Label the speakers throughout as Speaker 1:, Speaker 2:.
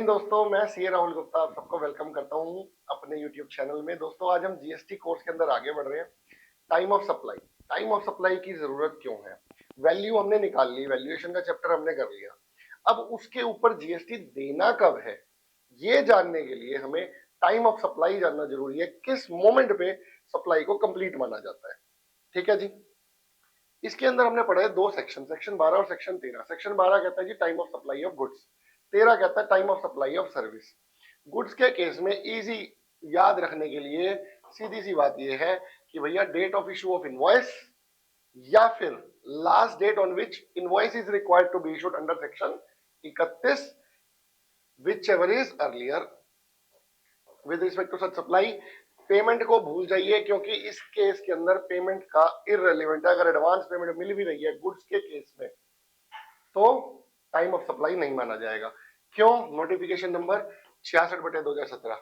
Speaker 1: इन दोस्तों, मैं सीए राहुल गुप्ता आप सबको वेलकम करता हूं अपने यूट्यूब चैनल में। दोस्तों आज हम जीएसटी कोर्स के अंदर आगे बढ़ रहे हैं। Time of supply, time of supply की जरूरत क्यों है, वैल्यू हमने निकाल ली, वैल्यूएशन का चैप्टर हमने कर लिया। अब उसके ऊपर जीएसटी देना कब है ये जानने के लिए हमें टाइम ऑफ सप्लाई जानना जरूरी है, किस मोमेंट पे सप्लाई को कंप्लीट माना जाता है। ठीक है जी। इसके अंदर हमने पढ़ा है दो सेक्शन, सेक्शन 12 और सेक्शन 13। सेक्शन 12 कहता है जी time of supply of goods, 13 कहता है time of supply of service. Goods के केस में इजी याद रखने के लिए सीधी सी बात यह है कि भैया date of issue of invoice या फिर last date on which invoice is required to be issued under section 31 whichever is earlier with respect to such supply. Payment को भूल जाइए क्योंकि इस केस के अंदर पेमेंट का इररिलेवेंट है। अगर एडवांस पेमेंट मिल भी रही है गुड्स के केस में तो टाइम ऑफ सप्लाई नहीं माना जाएगा। क्यों? Notification number 66/2017।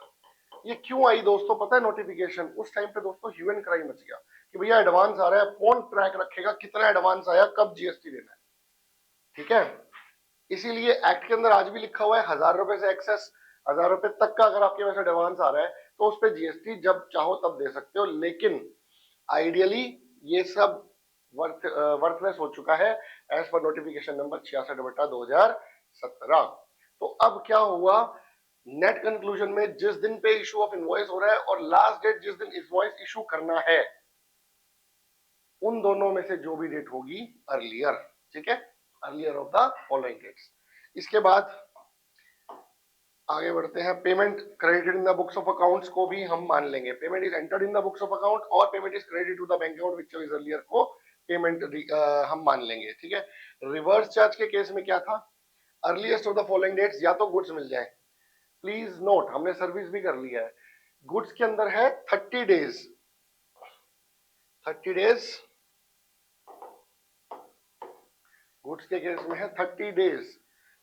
Speaker 1: ये क्यों आई दोस्तों पता है? नोटिफिकेशन उस टाइम पे दोस्तों ह्यू एंड क्राई मच गया कि भैया एडवांस आ रहा है, कौन ट्रैक रखेगा कितना एडवांस आया, कब जीएसटी देना है। ठीक है, इसीलिए एक्ट के अंदर आज भी लिखा हुआ है 1000 रुपए से एक्सेस, 1000 रुपए तक का अगर आपके पास एडवांस आ रहा है तो उस पर जीएसटी जब चाहो तब दे सकते हो। लेकिन आइडियली ये सब वर्थलेस हो चुका है एज पर नोटिफिकेशन नंबर 66/2017। तो अब क्या हुआ, नेट कंक्लूजन में जिस दिन पे इशू ऑफ इनवॉइस हो रहा है और लास्ट डेट जिस दिन इनवॉइस इशू करना है उन दोनों में से जो भी डेट होगी अर्लियर, ठीक है, earlier of the following dates. इसके बाद आगे बढ़ते हैं। Payment credited in the books of accounts को भी हम मान लेंगे। Payment is entered in the books of account और payment is credited to the bank account which is earlier को पेमेंट हम मान लेंगे। ठीक है, रिवर्स चार्ज के केस में क्या था, earliest of the following dates या तो गुड्स मिल जाए। प्लीज नोट हमने सर्विस भी कर लिया है। गुड्स के अंदर है 30 डेज, 30 डेज गुड्स के केस में है 30 days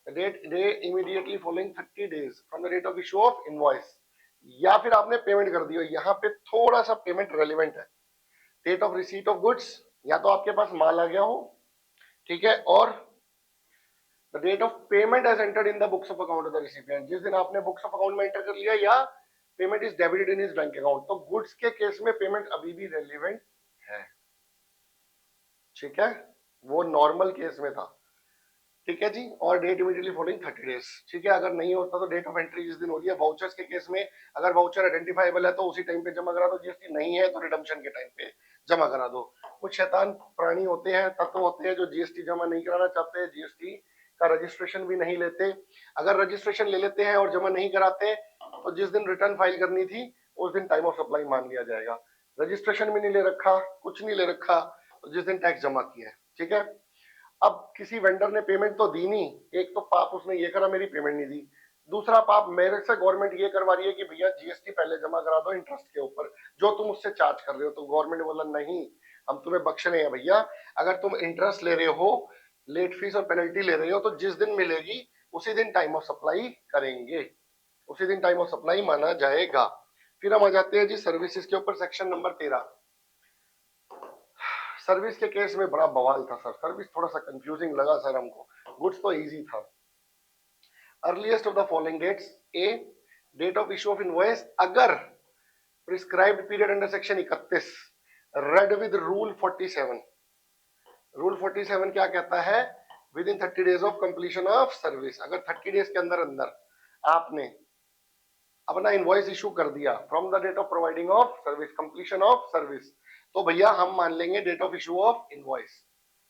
Speaker 1: date day immediately following 30 days from the date of issue of invoice. या फिर आपने पेमेंट कर दी हो, यहाँ पे थोड़ा सा पेमेंट रेलिवेंट है। Date of receipt of goods, या तो आपके पास माल आ गया हो, ठीक है, और the date of payment as entered in the books of account of the recipient, जिस दिन आपने बुक्स ऑफ अकाउंट में एंटर कर लिया या payment is debited in his bank account. तो गुड्स के केस में पेमेंट अभी भी रेलिवेंट है। ठीक है, वो नॉर्मल केस में था। ठीक है जी, और डेट इमीडिएटली फॉलोइंग 30 डेज। ठीक है, अगर नहीं होता तो डेट ऑफ एंट्री जिस दिन हो रही है। वाउचर्स के केस में अगर वाउचर आइडेंटिफाइबल है तो उसी टाइम पे जमा करा दो, जीएसटी नहीं है तो रिडम्पशन के टाइम पे जमा करा दो। कुछ शैतान प्राणी होते हैं, तत्व होते हैं जो जीएसटी जमा नहीं कराना चाहते, जीएसटी का रजिस्ट्रेशन भी नहीं लेते। अगर रजिस्ट्रेशन ले लेते हैं और जमा नहीं कराते तो जिस दिन रिटर्न फाइल करनी थी उस दिन टाइम ऑफ सप्लाई मान लिया जाएगा। रजिस्ट्रेशन भी नहीं ले रखा, कुछ नहीं ले रखा, तो जिस दिन टैक्स जमा किया है। ठीक है, अब किसी वेंडर ने पेमेंट तो दी नहीं, एक तो पाप उसने ये करा मेरी पेमेंट नहीं दी, दूसरा पाप मेरे से गवर्नमेंट ये करवा रही है कि भैया जीएसटी पहले जमा करा दो इंटरेस्ट के ऊपर जो तुम उससे चार्ज कर रहे हो। तो गवर्नमेंट बोला नहीं, हम तुम्हें बख्श रहे हैं भैया, अगर तुम इंटरेस्ट ले रहे हो, लेट फीस और पेनल्टी ले रहे हो तो जिस दिन मिलेगी उसी दिन टाइम ऑफ सप्लाई करेंगे, उसी दिन टाइम ऑफ सप्लाई माना जाएगा। फिर हम आ जाते हैं जी सर्विसेज के ऊपर, सेक्शन नंबर 13। सर्विस के केस में बड़ा बवाल था सर, सर्विस थोड़ा सा कंफ्यूजिंग लगा सर हमको, गुड्स तो इजी था। Earliest of the following dates, a date of issue of invoice अगर prescribed period under section 31 read with rule 47। Rule 47 क्या कहता है, within 30 days of completion of service. अगर 30 डेज के अंदर अंदर आपने अपना इनवॉइस इशू कर दिया from the date of providing of service, completion of service, तो भैया हम मान लेंगे date of issue of invoice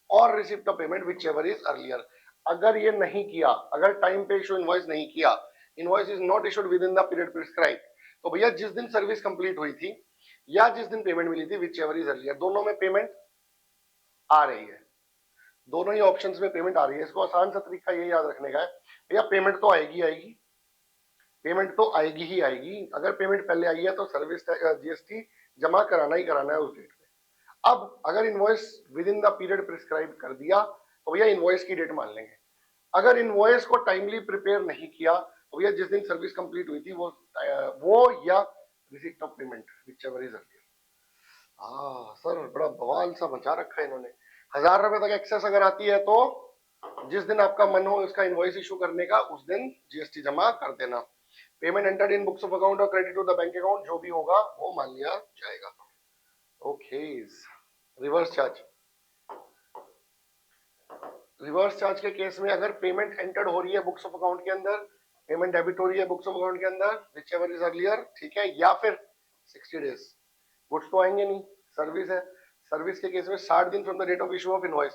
Speaker 1: और receipt of payment whichever is earlier. अगर ये नहीं किया, अगर टाइम पे इशू इनवॉइस नहीं किया, invoice is not issued with in the period prescribe, तो भैया जिस दिन सर्विस कंप्लीट हुई थी या जिस दिन पेमेंट मिली थी विच एवर इज अर्लियर, दोनों में पेमेंट आ रही है, दोनों ही ऑप्शंस में पेमेंट आ रही है। इसको आसान सा तरीका ये याद रखने का है भैया पेमेंट तो आएगी आएगी, पेमेंट तो आएगी ही आएगी। अगर पेमेंट पहले आई है तो सर्विस जीएसटी जमा कराना ही कराना है उस डेट पे। अब अगर invoice with in the period prescribe कर दिया तो भैया इनवॉइस की डेट मान लेंगे। अगर इनवॉइस को टाइमली प्रिपेयर नहीं किया तो भैया जिस दिन सर्विस कंप्लीट हुई थी वो या receipt of payment whichever is earlier. हाँ सर, बड़ा बवाल सा मचा रखा है इन्होंने। 1000 रुपए तक एक्सेस अगर आती है तो जिस दिन आपका मन हो इसका इनवॉइस इशू करने का, उस दिन जीएसटी जमा कर देना। Payment entered in books of account और credit to the bank account, जो भी होगा वो मान लिया जाएगा। Okay. Reverse charge, reverse charge के केस में अगर पेमेंट एंटर्ड हो रही है बुक्स ऑफ अकाउंट के अंदर, पेमेंट डेबिट हो रही है बुक्स ऑफ अकाउंट के अंदर, विच एवर इज अर्लियर, ठीक है, या फिर 60 डेज, गुड्स तो आएंगे नहीं, सर्विस है, सर्विस के केस में 60 दिन from the date of issue of invoice,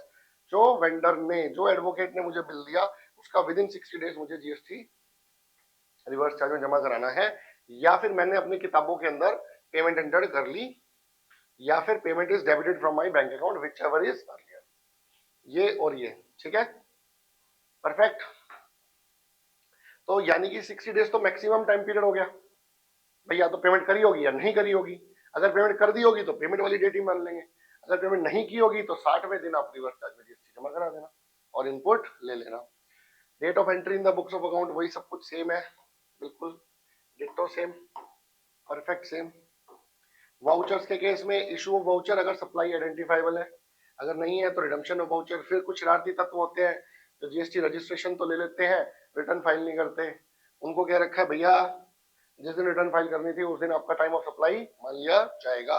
Speaker 1: जो वेंडर ने, जो एडवोकेट ने मुझे बिल दिया उसका विद इन 60 डेज मुझे जीएसटी रिवर्स चार्ज में जमा कराना है, या फिर मैंने अपनी किताबों के अंदर पेमेंट एंटर्ड कर ली, या फिर payment is debited from my bank account, which ever is earlier, ये और ये, ठीक है, परफेक्ट। तो यानी कि 60 डेज तो मैक्सिमम टाइम पीरियड हो गया भाई, या तो पेमेंट करी होगी या नहीं करी होगी, अगर पेमेंट कर दी होगी तो पेमेंट वाली डेट ही मान लेंगे, अगर पेमेंट नहीं की होगी तो 60वें दिन आप रिवर्स चार्ज में जीएसटी जमा करा देना और इनपुट ले लेना। Date of entry in the books of account वही सब कुछ सेम है, बिल्कुल ditto same, perfect same. Vouchers के केस में इशू ऑफ वाउचर अगर सप्लाई आइडेंटिफाइबल है, अगर नहीं है तो रिडम्पशन ऑफ वाउचर। फिर कुछ शरारती तत्व होते हैं जो जीएसटी रजिस्ट्रेशन तो ले लेते हैं, रिटर्न फाइल नहीं करते, उनको क्या रखा है भैया, जिस दिन रिटर्न फाइल करनी थी उस दिन आपका टाइम ऑफ सप्लाई मान लिया जाएगा।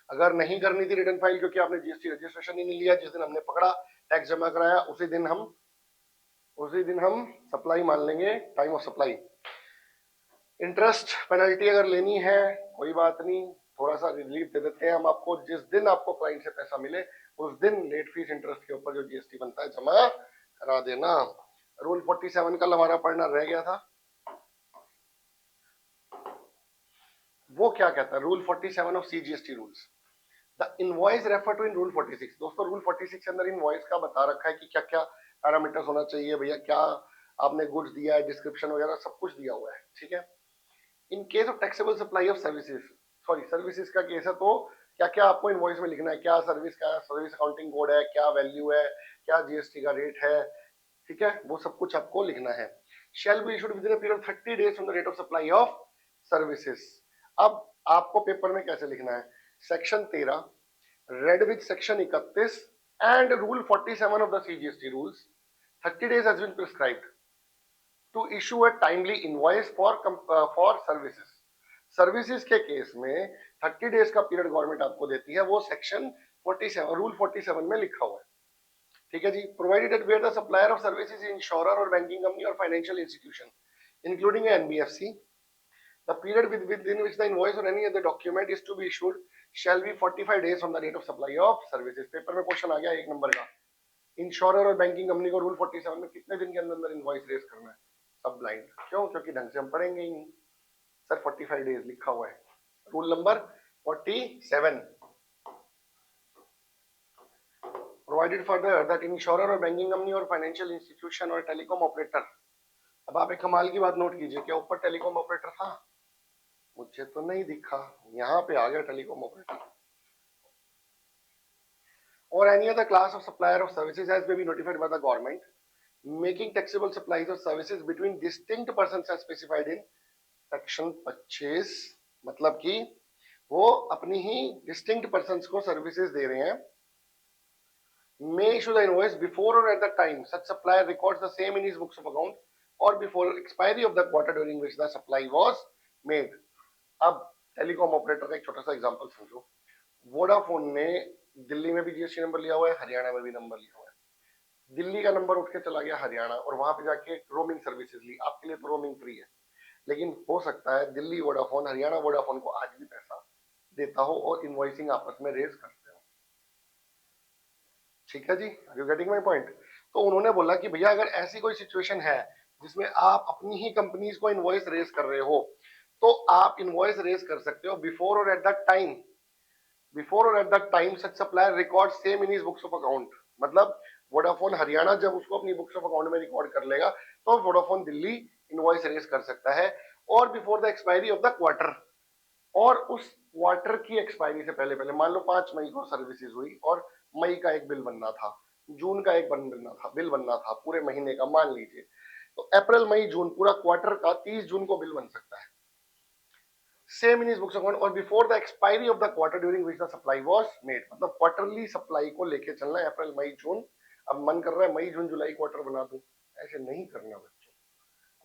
Speaker 1: अगर नहीं करनी थी रिटर्न फाइल क्योंकि आपने जीएसटी रजिस्ट्रेशन ही नहीं लिया, जिस दिन हमने पकड़ा टैक्स जमा कराया उसी दिन हम सप्लाई मान लेंगे, time of supply. Interest penalty अगर लेनी है कोई बात नहीं, थोड़ा सा रिलीफ दे देते हैं हम आपको, जिस दिन आपको क्लाइंट से पैसा मिले उस दिन लेट फीस इंटरेस्ट के ऊपर जो जीएसटी बनता है जमा करा देना। रूल 47 का हमारा पढ़ना रह गया था, वो क्या कहता है, rule 47 of CGST rules, the invoice refer to in rule 46। दोस्तों रूल 46 के अंदर इनवॉइस का बता रखा है कि क्या क्या पैरामीटर्स होना चाहिए भैया, क्या आपने गुड्स दिया है, डिस्क्रिप्शन वगैरह सब कुछ दिया हुआ है, ठीक है। In case of taxable supply of services, sorry services का केस है तो क्या क्या आपको इनवॉइस में लिखना है, क्या सर्विस का सर्विस अकाउंटिंग कोड है, क्या वैल्यू है, क्या जीएसटी का रेट है, ठीक है, वो सब कुछ आपको लिखना है। Shall be issued within a period of 30 days from the date of supply of services. अब आपको पेपर में कैसे लिखना है, section 13 read with section 31 and rule 47 of the CGST rules, 30 days has been prescribed to issue a timely invoice for services। Services के case में 30 days का period government आपको देती है, वो सेक्शन 47 रूल 47 में लिखा हुआ है, ठीक है जी। Provided that where the supplier of services insurer और बैंकिंग कंपनी और financial institution including NBFC, the period within which the invoice or any other document is to be issued shall be 45 days from the date of supply of services। Paper में question आ गया 1 number का, insurer और banking company को rule 47 में कितने दिन के अंदर इनवॉइस रेज करना है, सब ब्लाइंड, क्यों, क्योंकि ढंग से हम पढ़ेंगे ही नहीं सर, 45 डेज लिखा हुआ है। Rule number 47, provided further that insurer और बैंकिंग कंपनी और फाइनेंशियल इंस्टीट्यूशन और टेलीकॉम ऑपरेटर। अब आप एक कमाल की बात नोट कीजिए, क्या ऊपर टेलीकॉम ऑपरेटर था, मुझे तो नहीं दिखा, यहाँ पे आ गया telecom operator, or any other class of supplier of services as may be notified by the government making taxable supplies of services between distinct persons as specified in section 25। मतलब कि वो अपनी ही distinct persons को services दे रहे हैं, may issue the invoice before or at the time such supplier records the same in his books of account or before expiry of the quarter during which the supply was made। अब telecom operator का एक छोटा सा example समझो, Vodafone ने दिल्ली में भी GST number लिया हुआ है, हरियाणा में भी नंबर लिया हुआ है, दिल्ली का नंबर उठ के चला गया हरियाणा और वहां पे जाके रोमिंग सर्विसेज ली, आपके लिए तो रोमिंग फ्री है, लेकिन हो सकता है दिल्ली वोडाफोन हरियाणा वोडाफोन को आज भी पैसा देता हो और इनवॉइसिंग आपस में रेज करते हो, ठीक है जी, are you getting my point. तो उन्होंने बोला कि भैया अगर ऐसी कोई सिचुएशन है जिसमें आप अपनी ही कंपनीज को इनवॉइस रेज कर रहे हो तो आप इनवॉइस रेज कर सकते हो बिफोर और एट दैट टाइम, बिफोर और at that time such supplier record same in his books of account. मतलब वोडाफोन हरियाणा जब उसको अपनी बुक्स ऑफ अकाउंट में रिकॉर्ड कर लेगा तो वोडाफोन दिल्ली इनवॉइस रेज कर सकता है, और before the expiry of the quarter, और उस क्वार्टर की एक्सपायरी से पहले पहले, मान लो 5 मई को सर्विसेज हुई और मई का एक बिल बनना था, जून का एक बिल बनना था पूरे महीने का मान लीजिए, तो अप्रैल मई जून पूरा क्वार्टर का 30 जून को बिल बन सकता है, same in his books account और before the expiry of the quarter during which the supply was made. मतलब क्वार्टरली सप्लाई को लेके चलना है, अप्रैल मई जून अब मन कर रहा है मई जून जुलाई क्वार्टर बना दूं, ऐसे नहीं करना बच्चों।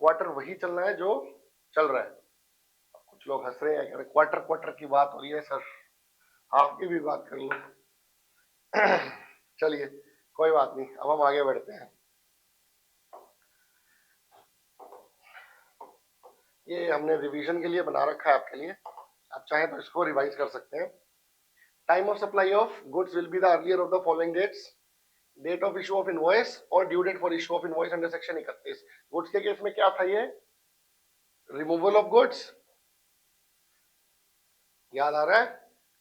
Speaker 1: क्वार्टर वही चलना है जो चल रहा है। कुछ लोग हंस रहे हैं, कह रहे क्वार्टर क्वार्टर की बात हो रही है सर, हाफ की भी बात कर लो। चलिए कोई बात नहीं, अब हम आगे बढ़ते हैं। ये हमने रिवीजन के लिए बना रखा है आपके लिए, आप चाहें तो इसको रिवाइज कर सकते हैं। Time of supply of goods will be the earlier of the following dates, date of issue of invoice और due date for issue of invoice under section 31। Goods के केस में क्या था, ये रिमूवल ऑफ गुड्स, याद आ रहा है,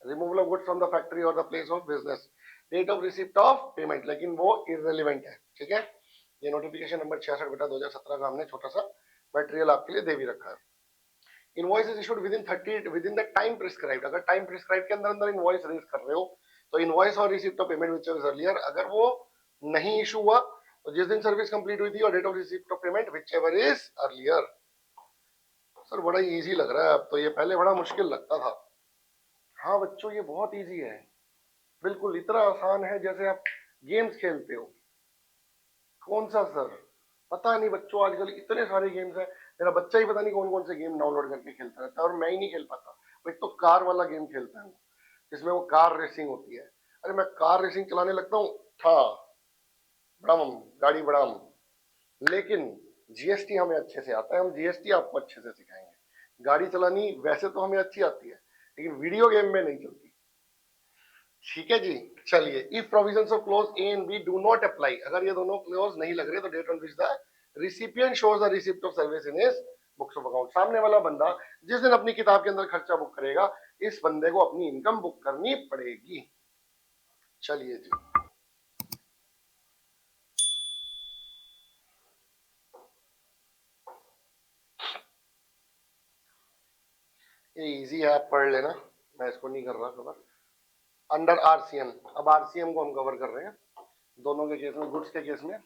Speaker 1: removal of goods from the factory और the place of business. Date of receipt of payment, लेकिन वो इररिलेवेंट है, ठीक है। ये नोटिफिकेशन नंबर 66/2017 का हमने छोटा सा मटेरियल आपके लिए दे भी रखा है। Invoice is issued within the time prescribed, अगर टाइम प्रिस्क्राइब के अंदर अंदर इनवॉइस रिलीज कर रहे हो तो इनवॉइस और receipt of payment which is earlier, अगर वो नहीं इशू हुआ तो जिस दिन सर्विस कंप्लीट हुई थी और date of receipt of payment whichever is earlier. Sir बड़ा इजी लग रहा है अब तो, ये पहले बड़ा मुश्किल लगता था। हाँ बच्चों ये बहुत इजी है, बिल्कुल इतना आसान है जैसे आप गेम्स खेलते हो। कौन सा सर, पता नहीं बच्चों, आजकल इतने सारे गेम्स हैं, मेरा बच्चा ही पता नहीं कौन कौन से गेम डाउनलोड करके खेलता रहता है और मैं ही नहीं खेल पाता। वो एक तो कार वाला गेम खेलता है जिसमें वो कार रेसिंग होती है, अरे मैं कार रेसिंग चलाने लगता हूँ, था ब्रह्म गाड़ी बड़ाम। लेकिन जीएसटी हमें अच्छे से आता है, हम जीएसटी आपको अच्छे से सिखाएंगे। गाड़ी चलानी वैसे तो हमें अच्छी आती है लेकिन वीडियो गेम में नहीं चलती, ठीक है जी। चलिए, if provisions of clause A and B do not apply, अगर ये दोनों क्लॉज नहीं लग रहे तो date on which the recipient shows the receipt of service in his books of account, सामने वाला बंदा जिस दिन अपनी किताब के अंदर खर्चा बुक करेगा इस बंदे को अपनी इनकम बुक करनी पड़ेगी। चलिए जी, ये इजी है, आप पढ़ लेना, मैं इसको नहीं कर रहा कवर। अंडर आरसीएम, अब आरसीएम को हम कवर कर रहे हैं दोनों के केस में। गुड्स के केस में,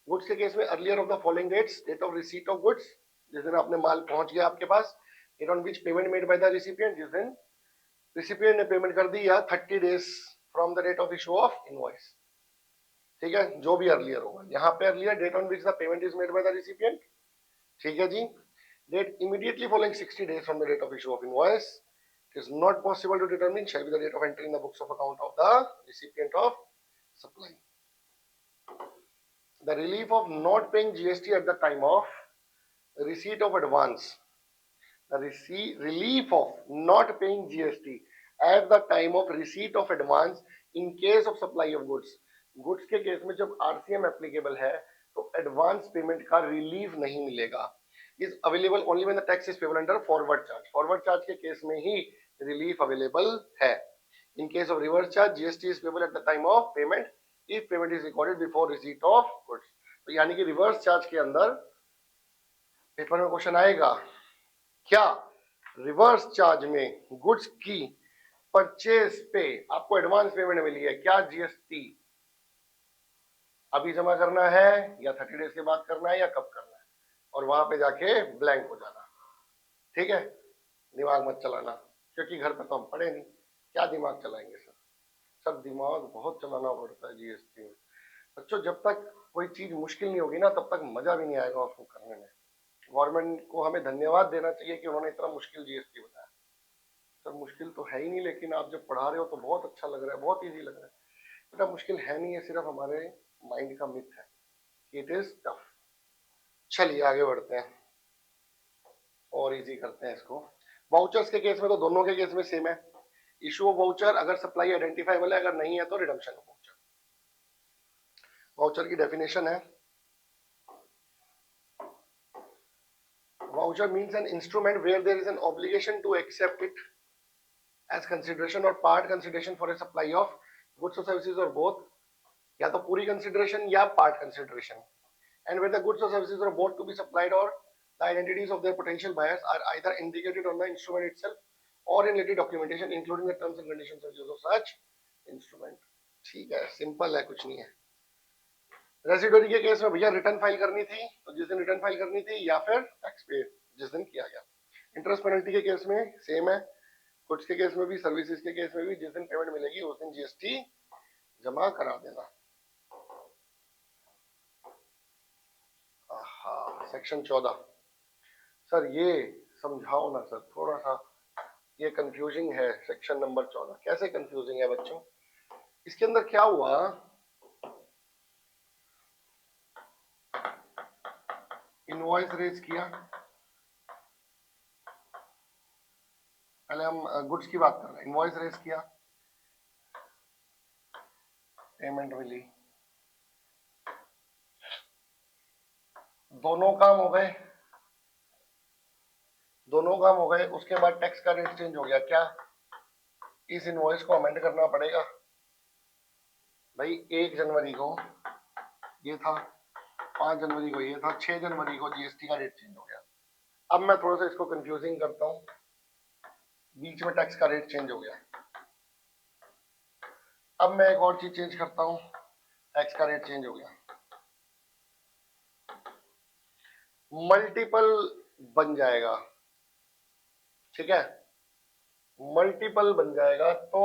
Speaker 1: गुड्स के केस में earlier of the following dates, date of receipt of goods, जिस दिन आपने माल पहुंच गया आपके पास, date on which payment made by the recipient, जिस दिन रिसिपिएंट ने पेमेंट कर दी, या 30 days from the date of issue of invoice, ठीक है, जो भी अर्लियर होगा। यहाँ पे earlier date on which the payment is made by the recipient, ठीक है जी। Date immediately following 60 days from the date of issue of invoice, it is not possible to determine shall be the date of entry in the books of account of the recipient of supply. The relief of not paying GST at the time of receipt of advance, the relief of not paying GST at the time of receipt of advance in case of supply of goods, goods के case में जब RCM applicable है तो advance payment का relief नहीं मिलेगा, is available only when the tax is payable under forward charge, forward charge के case में ही रिलीफ अवेलेबल है। In case of reverse charge GST is payable at the time of payment if payment is recorded before receipt of goods. तो यानी कि reverse charge के अंदर paper में question आएगा क्या, रिवर्स चार्ज में गुड्स की परचेज पे आपको एडवांस पेमेंट मिली है, क्या जीएसटी अभी जमा करना है या 30 डेज के बाद करना है या कब करना है, और वहां पे जाके ब्लैंक हो जाना, ठीक है। दिमाग मत चलाना, क्योंकि घर पे तो हम पढ़े नहीं, क्या दिमाग चलाएंगे सर, सब दिमाग बहुत चलाना पड़ता है जीएसटी में। बच्चों जब तक कोई चीज मुश्किल नहीं होगी ना तब तक मजा भी नहीं आएगा उसको करने में। गवर्नमेंट को हमें धन्यवाद देना चाहिए कि उन्होंने इतना मुश्किल जीएसटी बनाया। सर मुश्किल तो है ही नहीं, लेकिन आप जब पढ़ा रहे हो तो बहुत अच्छा लग रहा है, बहुत इजी लग रहा है। बेटा मुश्किल है नहीं, है सिर्फ हमारे माइंड का मिथ है, इट इज टफ। चलिए आगे बढ़ते हैं और इजी करते हैं इसको। वाउचर्स के केस में तो दोनों के केस में सेम है, इशू ऑफ वाउचर अगर सप्लाई आइडेंटिफाइबल है, अगर नहीं है तो रिडम्पशन ऑफ वाउचर। वाउचर की डेफिनेशन है, voucher means an instrument where there is an obligation to accept it as consideration और part consideration for a supply of goods और सर्विसेज, और बोथ, या तो पूरी कंसिडरेशन या part consideration, and where the goods or services are both to be supplied or the identities of their potential buyers are either indicated on the instrument itself or in related documentation including the terms and conditions of use of such instrument। ठीक है, simple है, कुछ नहीं है। Residuary के case में भैया return file करनी थी तो जिस दिन रिटर्न फाइल करनी थी, या फिर टैक्स पे जिस दिन किया गया। इंटरेस्ट पेनल्टी के केस में सेम है, गुड्स के केस में भी, सर्विसेज के केस में भी, जिस दिन पेमेंट मिलेगी उस दिन जीएसटी जमा करा देना। सेक्शन 14। सर ये समझाओ ना सर थोड़ा सा, ये कंफ्यूजिंग है। सेक्शन नंबर 14 कैसे कंफ्यूजिंग है बच्चों? इसके अंदर क्या हुआ, इनवॉइस रेज किया, पहले हम गुड्स की बात कर रहे हैं। इनवॉइस रेज किया, पेमेंट मिली, दोनों काम हो गए, दोनों काम हो गए। उसके बाद टैक्स का रेट चेंज हो गया। क्या इस इनवॉइस को अमेंड करना पड़ेगा? भाई 1 जनवरी को ये था, 5 जनवरी को ये था, 6 जनवरी को जीएसटी का रेट चेंज हो गया। अब मैं थोड़ा सा इसको कंफ्यूजिंग करता हूँ, बीच में टैक्स का रेट चेंज हो गया। अब मैं एक और चीज चेंज करता हूँ, टैक्स का रेट चेंज हो गया, मल्टीपल बन जाएगा। ठीक है, मल्टीपल बन जाएगा तो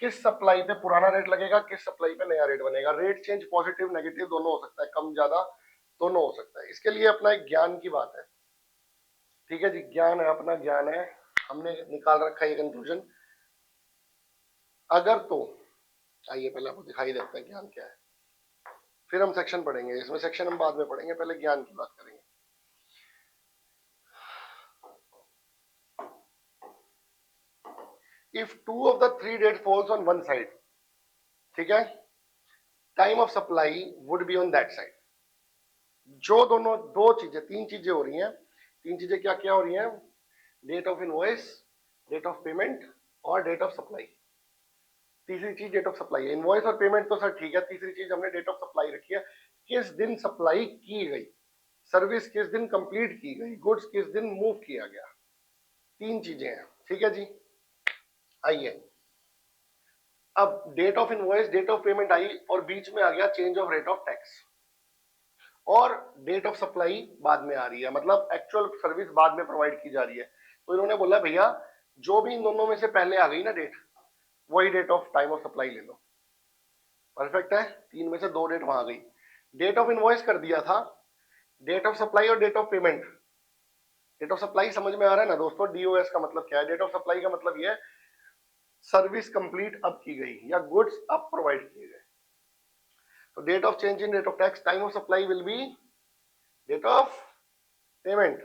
Speaker 1: किस सप्लाई पे पुराना रेट लगेगा, किस सप्लाई पे नया रेट बनेगा। रेट चेंज पॉजिटिव नेगेटिव दोनों हो सकता है, कम ज्यादा दोनों हो सकता है। इसके लिए अपना एक ज्ञान की बात है। ठीक है जी, ज्ञान है, अपना ज्ञान है, हमने निकाल रखा है ये कंक्लूजन। अगर तो आइए पहले आपको दिखाई देता है ज्ञान क्या है, फिर हम सेक्शन पढ़ेंगे। इसमें सेक्शन हम बाद में पढ़ेंगे, पहले ज्ञान की बात करेंगे। If 2 of the 3 date falls on one side, ठीक है, time of supply would be on that side. जो दोनों दो चीजें, तीन चीजें हो रही हैं, तीन चीजें क्या क्या हो रही हैं? Date of invoice, date of payment और डेट ऑफ सप्लाई। तीसरी चीज डेट ऑफ सप्लाई है। इनवॉइस और पेमेंट तो सर ठीक है, तीसरी चीज हमने डेट ऑफ सप्लाई रखी है, किस दिन सप्लाई की गई, सर्विस किस दिन कंप्लीट की गई, गुड्स किस दिन मूव किया गया। तीन चीजें हैं। ठीक है जी, आइए अब date of invoice, date of payment आई और बीच में आ गया change of rate of tax, और डेट ऑफ सप्लाई बाद में आ रही है, मतलब एक्चुअल सर्विस बाद में प्रोवाइड की जा रही है। तो इन्होंने बोला भैया जो भी इन दोनों में से पहले आ गई ना डेट, वही date of time of supply ले लो। परफेक्ट है, तीन में से दो डेट वहां गई। डेट ऑफ इनवॉइस कर दिया था, डेट ऑफ सप्लाई और date of payment. Date of supply समझ में आ रहा है ना दोस्तों? डीओएस का मतलब क्या है? डेट ऑफ सप्लाई का मतलब ये है सर्विस कंप्लीट अब की गई या गुड्स अब प्रोवाइड किए गए। तो date of change in rate of tax, time of supply will be date of payment.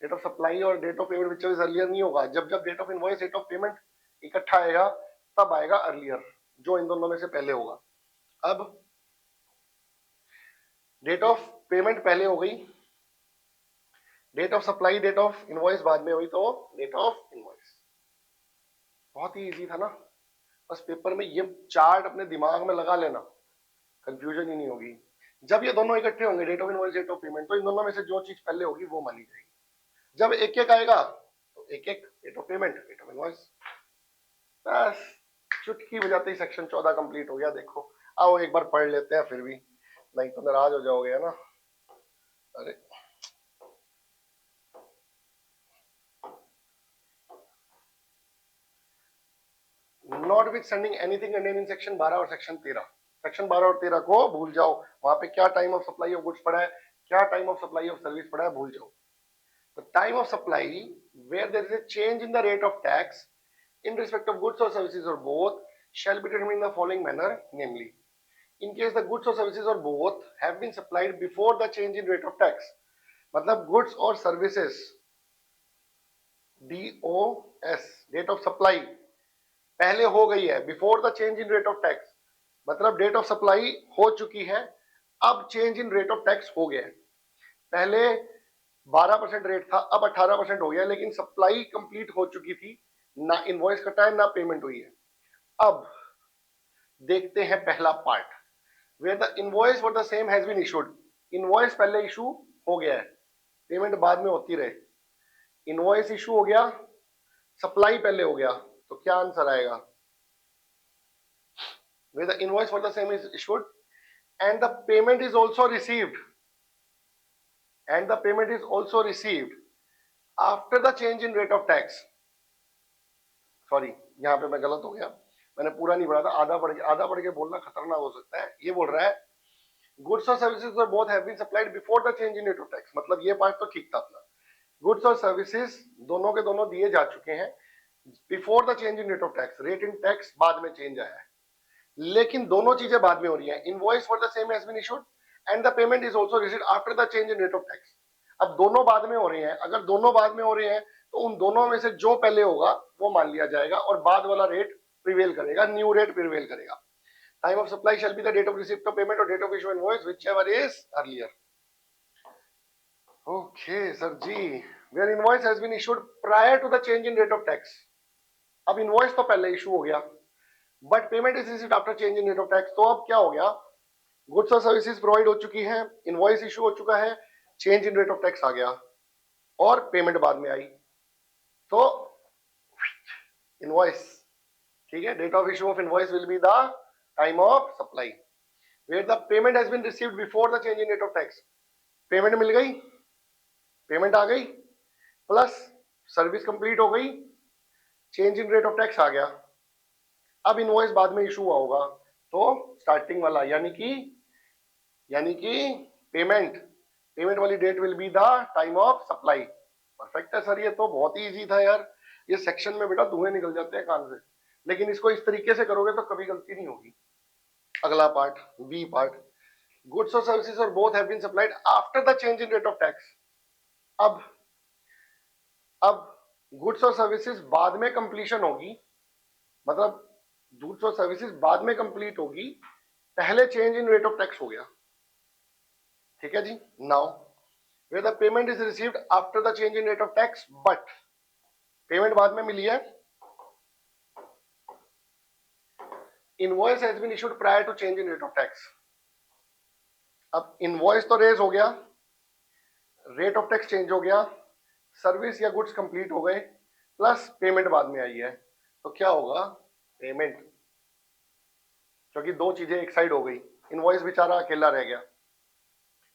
Speaker 1: Date of supply और date of payment which is earlier नहीं होगा। जब जब date of invoice date of payment इकट्ठा आएगा तब आएगा अर्लियर, जो इन दोनों में से पहले होगा। अब डेट ऑफ पेमेंट पहले हो गई, date of supply date of invoice बाद में हुई, तो डेट ऑफ इनवॉइस। बहुत ही इजी था ना, बस पेपर में ये चार्ट अपने दिमाग में लगा लेना, कंफ्यूजन ही नहीं होगी। जब ये दोनों इकट्ठे होंगे date of invoice date of payment, तो इन दोनों में से जो चीज पहले होगी वो मानी जाएगी। जब एक एक आएगा तो एक एक date of payment date of invoice. बस चुटकी बजाते ही सेक्शन 14 कंप्लीट हो गया। देखो आओ एक बार पढ़ लेते हैं, फिर भी नहीं तो नाराज हो जाओगे है ना। अरे not with sending anything contain in section 12 और सेक्शन 13। सेक्शन 12 और 13 को भूल जाओ, वहां पे क्या time of supply of goods पड़ा है, क्या time of supply of service पड़ा है, भूल जाओ। तो time of supply where there is a change in the rate of tax in respect of goods or services or both shall be determined in the following manner, namely in case the goods or services or both have been supplied before the change in rate of tax, मतलब goods और services DOS date of supply पहले हो गई है, before the change in rate of tax मतलब date of supply हो चुकी है, अब change in rate of tax हो गया है। पहले 12% रेट था, अब 18% हो गया, लेकिन सप्लाई कंप्लीट हो चुकी थी, ना इनवॉइस कटा है ना पेमेंट हुई है। अब देखते हैं पहला part, where the invoice for the same has been issued. Invoice पहले इशू हो गया है, पेमेंट बाद में होती रहे। इनवॉइस इशू हो गया, सप्लाई पहले हो गया, तो क्या आंसर आएगा? Where the invoice for the same is issued and the payment is also received, and the payment is also received after the change in rate of tax. Sorry यहां पे मैं गलत हो गया, मैंने पूरा नहीं पढ़ा था, आधा पढ़ के बोलना खतरनाक हो सकता है। ये बोल रहा है गुड्स और सर्विसेज और both have been supplied before the change in rate of tax, मतलब ये पार्ट तो ठीक था अपना। गुड्स और सर्विसेज दोनों के दोनों दिए जा चुके हैं before the change in rate of tax, rate in tax बाद में चेंज आया है, लेकिन दोनों चीजें बाद में हो रही हैं। Invoice for the same has been issued and the payment is also received after the change in rate of tax. अब दोनों बाद में हो रहे हैं, अगर दोनों बाद में हो रहे हैं तो उन दोनों में से जो पहले होगा वो मान लिया जाएगा और बाद वाला रेट प्रिवेल करेगा, न्यू रेट प्रिवेल करेगा। Time of supply shall be the date of receipt of payment और date of issue invoice whichever is earlier. Okay sir जी, where invoice has been issued prior to the change in rate of tax. अब invoice तो पहले issue हो गया but payment is received after change in rate of tax, तो अब क्या हो गया, गुड्स और सर्विसेज प्रोवाइड हो चुकी हैं, इनवॉइस इशू हो चुका है, change in rate of tax आ गया और पेमेंट बाद में आई, तो इनवॉइस, ठीक है, date of issue of invoice will be the time of supply where the payment has been received before the change in rate of tax. Payment मिल गई, पेमेंट आ गई, प्लस सर्विस कंप्लीट हो गई, change in rate of tax आ गया, अब invoice बाद में इशू हुआ होगा, तो स्टार्टिंग वाला यानी कि पेमेंट वाली date will be the time of supply. Perfect है सर, ये तो बहुत ही इजी था यार, ये सेक्शन में बेटा धुएं निकल जाते हैं कान से, लेकिन इसको इस तरीके से करोगे तो कभी गलती नहीं होगी। अगला पार्ट, बी पार्ट, गुड्स और सर्विसेज और both have been supplied after the change in rate of tax. अब गुड्स और सर्विसेज बाद में कंप्लीशन होगी, मतलब गुड्स और सर्विसेज बाद में कंप्लीट होगी, पहले change in rate of tax हो गया, ठीक है जी। Now where the payment is received after the change in rate of tax but payment बाद में मिली है, invoice has been issued prior to change in rate of tax. अब इनवॉइस तो रेज हो गया, रेट ऑफ टैक्स चेंज हो गया, सर्विस या गुड्स कंप्लीट हो गए, प्लस पेमेंट बाद में आई है, तो क्या होगा, पेमेंट, क्योंकि दो चीजें एक साइड हो गई, इनवॉइस बेचारा अकेला रह गया।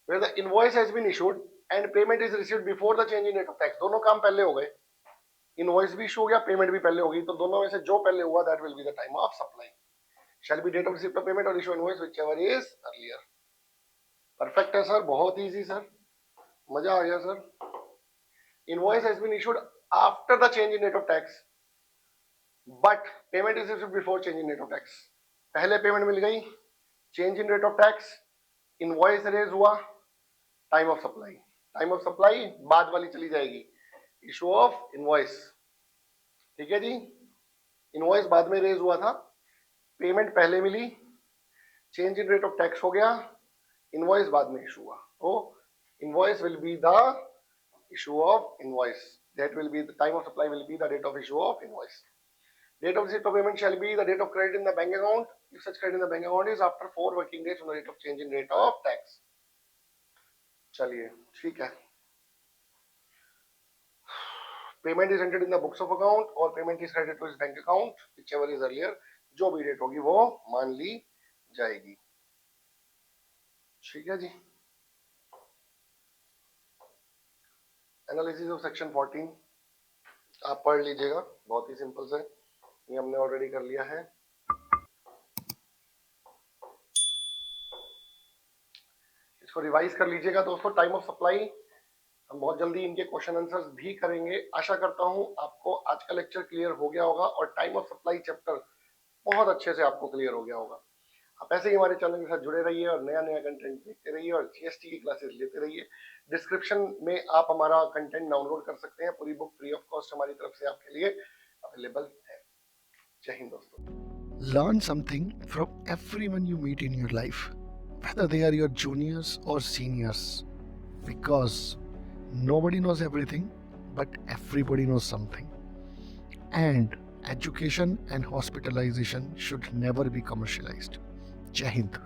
Speaker 1: Where the invoice has been issued and payment is received before the change in rate of tax, दोनों काम पहले हो गए, इनवॉइस भी इशू हो गया, पेमेंट भी पहले हो गई, तो दोनों में से जो पहले हुआ that will be the time of supply, shall be date of receipt of payment और issue invoice whichever is earlier. Perfect है सर, बहुत इजी सर, मजा आ गया sir. Invoice has been issued after the change in rate of tax but payment is received before change in rate of tax. पहले payment मिल गई, change in rate of tax, invoice raise हुआ, time of supply बाद वाली चली जाएगी, issue of invoice, ठीक है जी। इनवॉइस बाद में रेज हुआ था, पेमेंट पहले मिली, change in rate of tax हो गया, इनवॉइस बाद में इशू हुआ, तो invoice will be the issue of invoice, that will be the time of supply will be the date of issue of invoice. Date of receipt of payment shall be the date of credit in the bank account if such credit in the bank account is after 4 working days from the rate of change in rate of tax। चलिए ठीक है, payment is entered in the books of account और payment is credited to his bank account whichever is earlier, जो भी date होगी वो मान ली जाएगी, ठीक है जी। एनालिसिस ऑफ सेक्शन 14 आप पढ़ लीजिएगा, बहुत ही सिंपल से, ये हमने ऑलरेडी कर लिया है। इसको रिवाइज कर लीजिएगा दोस्तों। टाइम ऑफ सप्लाई हम बहुत जल्दी इनके क्वेश्चन आंसर्स भी करेंगे। आशा करता हूं आपको आज का लेक्चर क्लियर हो गया होगा और टाइम ऑफ सप्लाई चैप्टर बहुत अच्छे से आपको क्लियर हो गया होगा। आप ऐसे ही हमारे चैनल के साथ जुड़े रहिए और नया नया कंटेंट देखते रहिए और जीएसटी की क्लासेस लेते रहिए। डिस्क्रिप्शन में आप हमारा कंटेंट डाउनलोड कर सकते हैं, पूरी बुक फ्री ऑफ कॉस्ट हमारी तरफ से आपके लिए अवेलेबल है। जय हिंद दोस्तों।
Speaker 2: Learn something from everyone you meet in your life, whether they are your juniors or seniors, because nobody knows everything, but everybody knows something. And education and hospitalization should never be commercialized. Jai Hind.